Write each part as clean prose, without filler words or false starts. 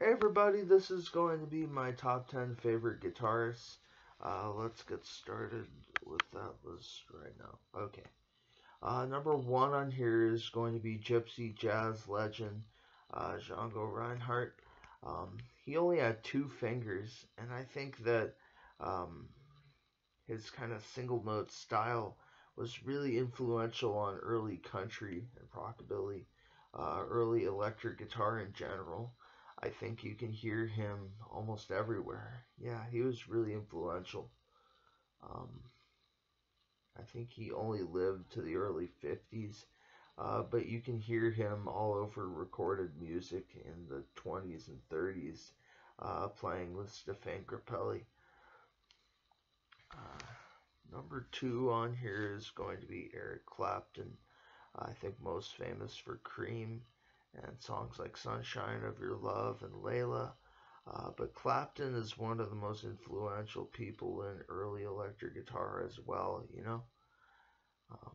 Hey everybody, this is going to be my top 10 favorite guitarists. Let's get started with that list right now. Okay. Number one on here is going to be gypsy jazz legend Django Reinhardt. He only had two fingers, and I think that um, his kind of single note style was really influential on early country and rockabilly, early electric guitar in general. I think you can hear him almost everywhere. Yeah, he was really influential. Um, I think he only lived to the early 50s, but you can hear him all over recorded music in the 20s and 30s, playing with Stefan Grappelli. Number two on here is going to be Eric Clapton. I think most famous for Cream and songs like Sunshine of Your Love and Layla. But Clapton is one of the most influential people in early electric guitar as well, you know? Um,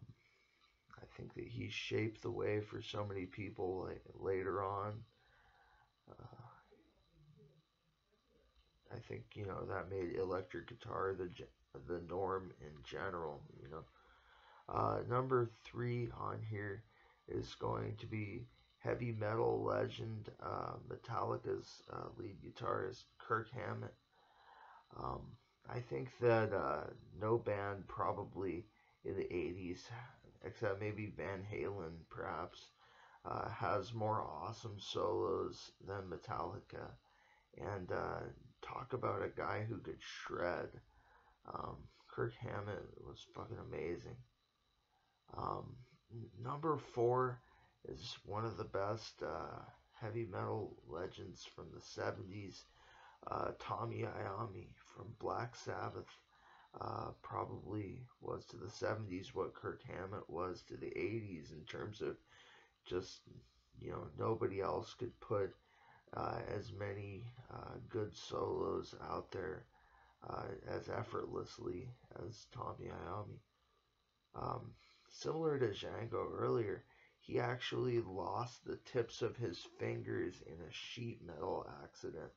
I think that he shaped the way for so many people later on. Uh, I think, that made electric guitar the norm in general, you know? Number three on here is going to be heavy metal legend Metallica's lead guitarist Kirk Hammett. Um, I think that no band probably in the 80s, except maybe Van Halen perhaps, has more awesome solos than Metallica. And talk about a guy who could shred. Um, Kirk Hammett was fucking amazing. Um, Number four is one of the best heavy metal legends from the 70s, Tommy Iommi from Black Sabbath. Probably was to the 70s what Kirk Hammett was to the 80s in terms of just, nobody else could put as many good solos out there as effortlessly as Tommy Iommi. Um, Similar to Django earlier, he actually lost the tips of his fingers in a sheet metal accident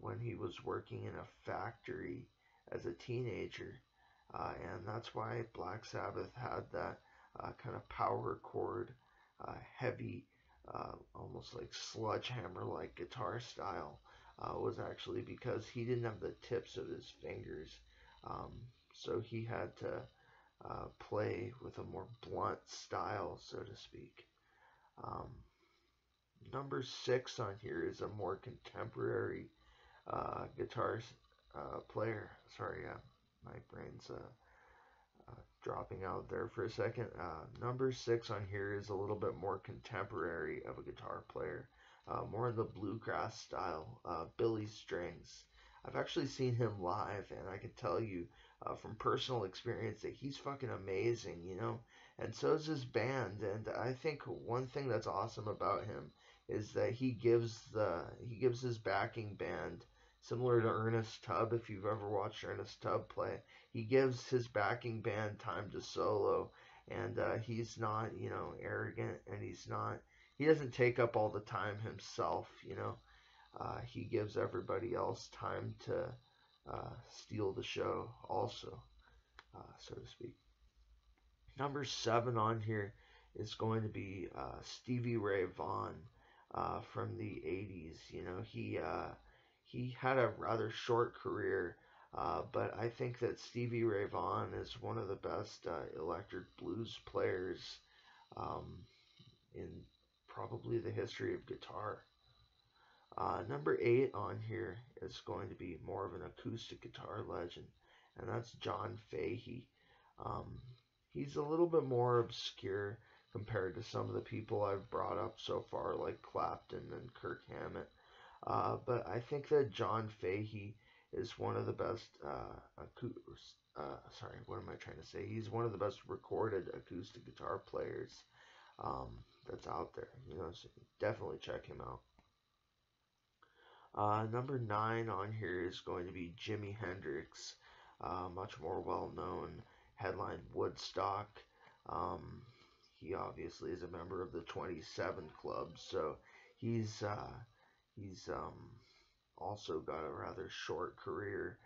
when he was working in a factory as a teenager. And that's why Black Sabbath had that kind of power chord, heavy, almost like sledgehammer like guitar style, was actually because he didn't have the tips of his fingers. Um, so he had to play with a more blunt style, so to speak. Um, Number six on here is a more contemporary guitar player. Sorry, my brain's dropping out there for a second. Number six on here is a little bit more contemporary of a guitar player, more in the bluegrass style, Billy Strings. I've actually seen him live, and I can tell you from personal experience that he's fucking amazing, you know? And so is his band, and I think one thing that's awesome about him is that he gives his backing band, similar to Ernest Tubb, if you've ever watched Ernest Tubb play, he gives his backing band time to solo, and he's not, arrogant, and he doesn't take up all the time himself, you know. He gives everybody else time to steal the show also, so to speak. Number seven on here is going to be Stevie Ray Vaughan from the 80s. You know, he had a rather short career, but I think that Stevie Ray Vaughan is one of the best electric blues players um, in probably the history of guitar. Number eight on here is going to be more of an acoustic guitar legend, and that's John Fahey. Um, he's a little bit more obscure compared to some of the people I've brought up so far, like Clapton and Kirk Hammett. But I think that John Fahey is one of the best. Sorry, what am I trying to say? He's one of the best recorded acoustic guitar players that's out there. You know, so definitely check him out. Number nine on here is going to be Jimi Hendrix, much more well known, headlined Woodstock. He obviously is a member of the 27 Club, so he's He's also got a rather short career,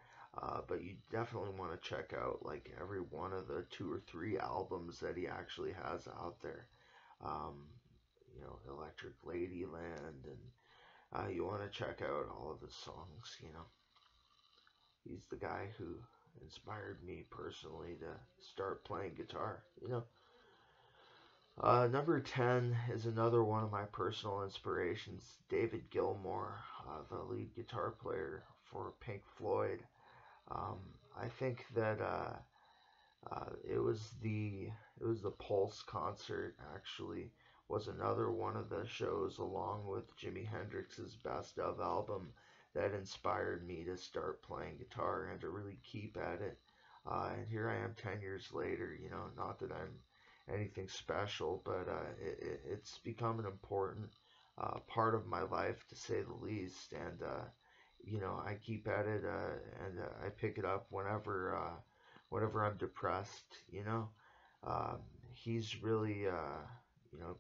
but you definitely want to check out like every one of the 2 or 3 albums that he actually has out there. Um, Electric Ladyland, and you want to check out all of his songs. He's the guy who inspired me personally to start playing guitar. Number 10 is another one of my personal inspirations, David Gilmour, the lead guitar player for Pink Floyd. Um, I think that it was the Pulse concert actually was another one of the shows along with Jimi Hendrix's Best of album that inspired me to start playing guitar and to really keep at it. And here I am 10 years later, not that I'm anything special, but it's become an important part of my life to say the least. And I keep at it, and I pick it up whenever I'm depressed. Um, he's really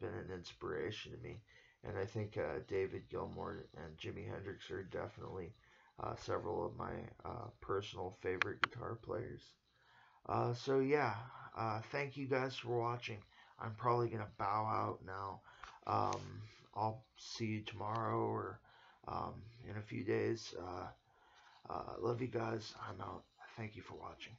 been an inspiration to me, and I think David Gilmour and Jimi Hendrix are definitely several of my personal favorite guitar players. So yeah, thank you guys for watching. I'm probably gonna bow out now. Um, I'll see you tomorrow or in a few days. Love you guys. I'm out. Thank you for watching.